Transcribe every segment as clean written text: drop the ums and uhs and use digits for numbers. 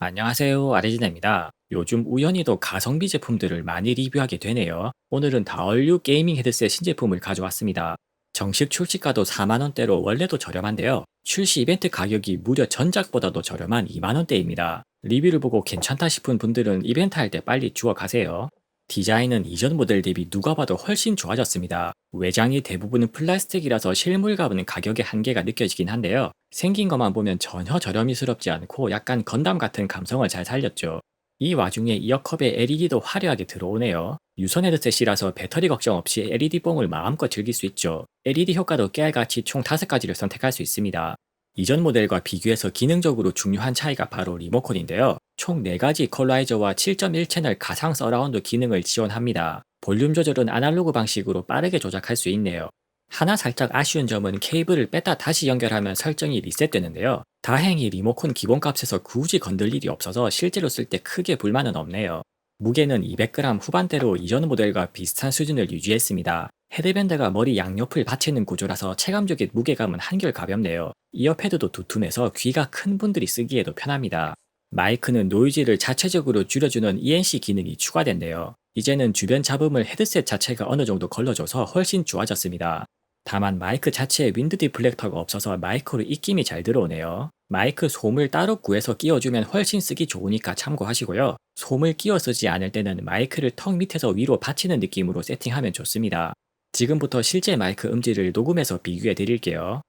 안녕하세요, 아레지나입니다. 요즘 우연히도 가성비 제품들을 많이 리뷰하게 되네요. 오늘은 다얼류 게이밍 헤드셋 신제품을 가져왔습니다. 정식 출시가도 4만원대로 원래도 저렴한데요. 출시 이벤트 가격이 무려 전작보다도 저렴한 2만원대입니다. 리뷰를 보고 괜찮다 싶은 분들은 이벤트 할 때 빨리 주워 가세요. 디자인은 이전 모델 대비 누가 봐도 훨씬 좋아졌습니다. 외장이 대부분은 플라스틱이라서 실물감은 가격의 한계가 느껴지긴 한데요. 생긴 것만 보면 전혀 저렴이스럽지 않고 약간 건담 같은 감성을 잘 살렸죠. 이 와중에 이어컵에 LED도 화려하게 들어오네요. 유선 헤드셋이라서 배터리 걱정 없이 LED 뽕을 마음껏 즐길 수 있죠. LED 효과도 깨알같이 총 5가지를 선택할 수 있습니다. 이전 모델과 비교해서 기능적으로 중요한 차이가 바로 리모컨인데요. 총 4가지 컬러라이저와 7.1 채널 가상 서라운드 기능을 지원합니다. 볼륨 조절은 아날로그 방식으로 빠르게 조작할 수 있네요. 하나 살짝 아쉬운 점은 케이블을 뺐다 다시 연결하면 설정이 리셋되는데요. 다행히 리모컨 기본값에서 굳이 건들 일이 없어서 실제로 쓸 때 크게 불만은 없네요. 무게는 200g 후반대로 이전 모델과 비슷한 수준을 유지했습니다. 헤드밴드가 머리 양옆을 받치는 구조라서 체감적인 무게감은 한결 가볍네요. 이어 패드도 두툼해서 귀가 큰 분들이 쓰기에도 편합니다. 마이크는 노이즈를 자체적으로 줄여주는 ENC 기능이 추가됐네요. 이제는 주변 잡음을 헤드셋 자체가 어느 정도 걸러줘서 훨씬 좋아졌습니다. 다만 마이크 자체에 윈드 디플렉터가 없어서 마이크로 입김이 잘 들어오네요. 마이크 솜을 따로 구해서 끼워주면 훨씬 쓰기 좋으니까 참고하시고요. 솜을 끼워 쓰지 않을 때는 마이크를 턱 밑에서 위로 받치는 느낌으로 세팅하면 좋습니다. 지금부터 실제 마이크 음질을 녹음해서 비교해 드릴게요.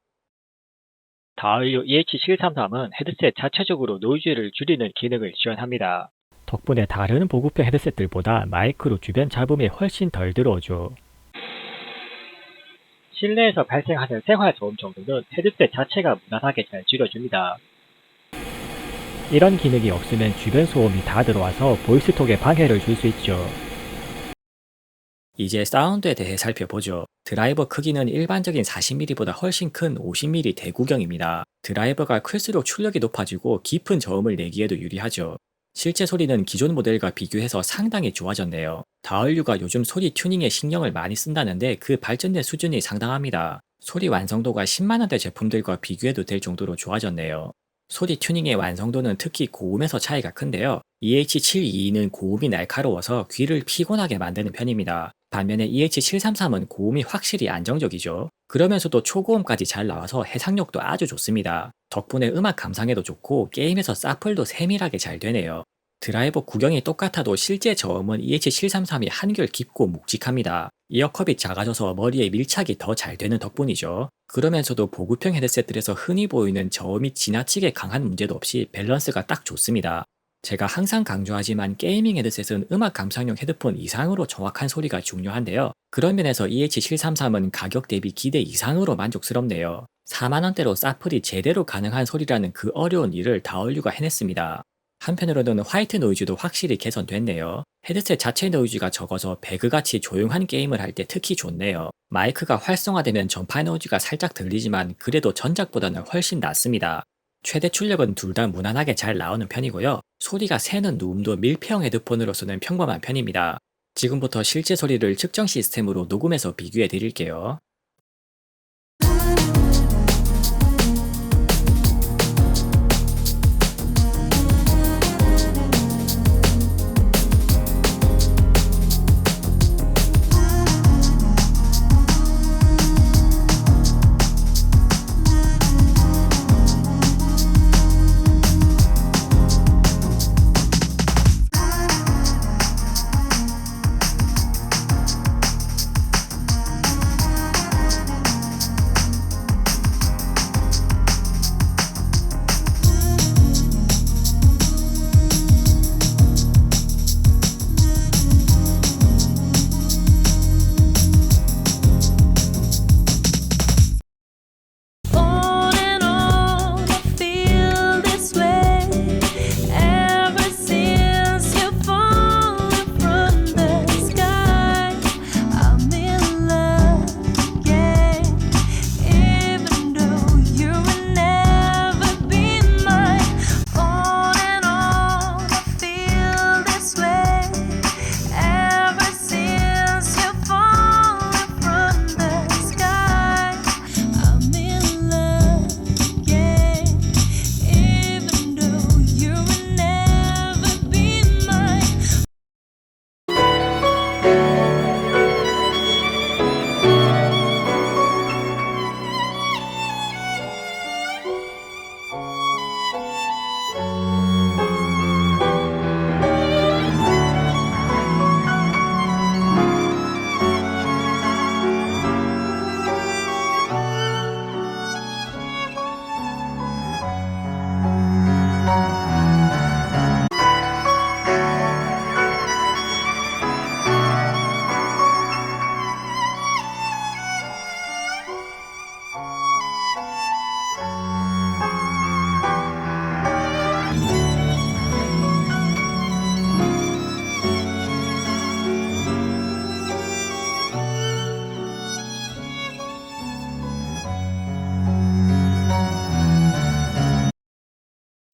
다을류 EH733은 헤드셋 자체적으로 노이즈를 줄이는 기능을 지원합니다. 덕분에 다른 보급형 헤드셋들보다 마이크로 주변 잡음이 훨씬 덜 들어오죠. 실내에서 발생하는 생활 소음 정도는 헤드셋 자체가 무난하게 잘 줄여줍니다. 이런 기능이 없으면 주변 소음이 다 들어와서 보이스톡에 방해를 줄 수 있죠. 이제 사운드에 대해 살펴보죠. 드라이버 크기는 일반적인 40mm보다 훨씬 큰 50mm 대구경입니다. 드라이버가 클수록 출력이 높아지고 깊은 저음을 내기에도 유리하죠. 실제 소리는 기존 모델과 비교해서 상당히 좋아졌네요. 다얼류가 요즘 소리 튜닝에 신경을 많이 쓴다는데 그 발전된 수준이 상당합니다. 소리 완성도가 10만원대 제품들과 비교해도 될 정도로 좋아졌네요. 소리 튜닝의 완성도는 특히 고음에서 차이가 큰데요. EH722는 고음이 날카로워서 귀를 피곤하게 만드는 편입니다. 반면에 EH733은 고음이 확실히 안정적이죠. 그러면서도 초고음까지 잘 나와서 해상력도 아주 좋습니다. 덕분에 음악 감상에도 좋고 게임에서 사플도 세밀하게 잘 되네요. 드라이버 구경이 똑같아도 실제 저음은 EH733이 한결 깊고 묵직합니다. 이어컵이 작아져서 머리에 밀착이 더 잘 되는 덕분이죠. 그러면서도 보급형 헤드셋들에서 흔히 보이는 저음이 지나치게 강한 문제도 없이 밸런스가 딱 좋습니다. 제가 항상 강조하지만 게이밍 헤드셋은 음악 감상용 헤드폰 이상으로 정확한 소리가 중요한데요. 그런 면에서 EH733은 가격 대비 기대 이상으로 만족스럽네요. 4만원대로 사플이 제대로 가능한 소리라는 그 어려운 일을 다얼류가 해냈습니다. 한편으로는 화이트 노이즈도 확실히 개선됐네요. 헤드셋 자체 노이즈가 적어서 배그같이 조용한 게임을 할 때 특히 좋네요. 마이크가 활성화되면 전파 노이즈가 살짝 들리지만 그래도 전작보다는 훨씬 낫습니다. 최대 출력은 둘 다 무난하게 잘 나오는 편이고요. 소리가 새는 누움도 밀폐형 헤드폰으로서는 평범한 편입니다. 지금부터 실제 소리를 측정 시스템으로 녹음해서 비교해 드릴게요.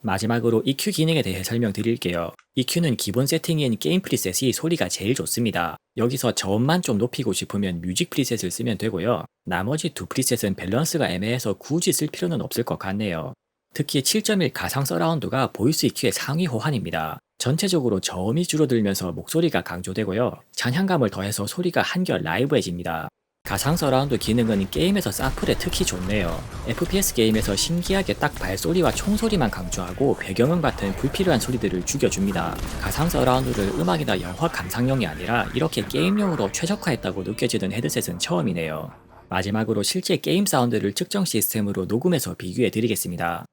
마지막으로 EQ 기능에 대해 설명드릴게요. EQ는 기본 세팅인 게임 프리셋이 소리가 제일 좋습니다. 여기서 저음만 좀 높이고 싶으면 뮤직 프리셋을 쓰면 되고요. 나머지 두 프리셋은 밸런스가 애매해서 굳이 쓸 필요는 없을 것 같네요. 특히 7.1 가상 서라운드가 보이스 EQ의 상위 호환입니다. 전체적으로 저음이 줄어들면서 목소리가 강조되고요. 잔향감을 더해서 소리가 한결 라이브해집니다. 가상 서라운드 기능은 게임에서 사플에 특히 좋네요. FPS 게임에서 신기하게 딱 발소리와 총소리만 강조하고 배경음 같은 불필요한 소리들을 죽여줍니다. 가상 서라운드를 음악이나 영화 감상용이 아니라 이렇게 게임용으로 최적화했다고 느껴지는 헤드셋은 처음이네요. 마지막으로 실제 게임 사운드를 측정 시스템으로 녹음해서 비교해 드리겠습니다.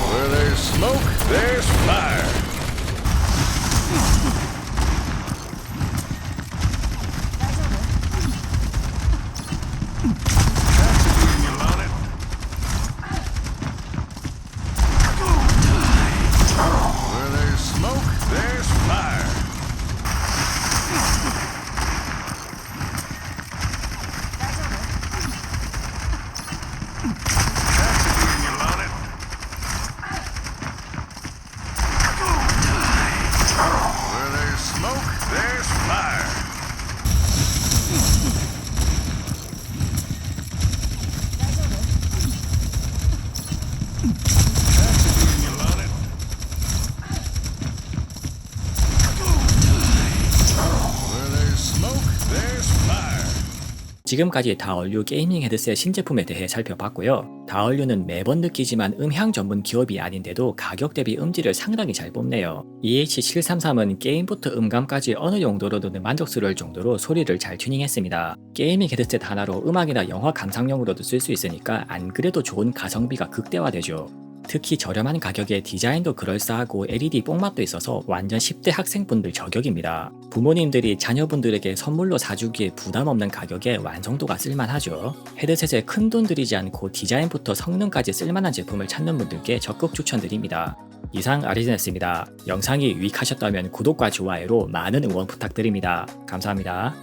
Where there's smoke, there's fire. Where there's smoke, there's fire. Where there's smoke, there's fire. Where there's smoke, there's fire. 지금까지 다얼류 게이밍 헤드셋 신제품에 대해 살펴봤고요. 다얼류는 매번 느끼지만 음향 전문 기업이 아닌데도 가격 대비 음질을 상당히 잘 뽑네요. EH733은 게임부터 음감까지 어느 용도로든 만족스러울 정도로 소리를 잘 튜닝했습니다. 게이밍 헤드셋 하나로 음악이나 영화 감상용으로도 쓸 수 있으니까 안 그래도 좋은 가성비가 극대화되죠. 특히 저렴한 가격에 디자인도 그럴싸하고 LED 뽕맛도 있어서 완전 10대 학생분들 저격입니다. 부모님들이 자녀분들에게 선물로 사주기에 부담 없는 가격에 완성도가 쓸만하죠. 헤드셋에 큰돈 들이지 않고 디자인부터 성능까지 쓸만한 제품을 찾는 분들께 적극 추천드립니다. 이상 아리즈네스입니다. 영상이 유익하셨다면 구독과 좋아요로 많은 응원 부탁드립니다. 감사합니다.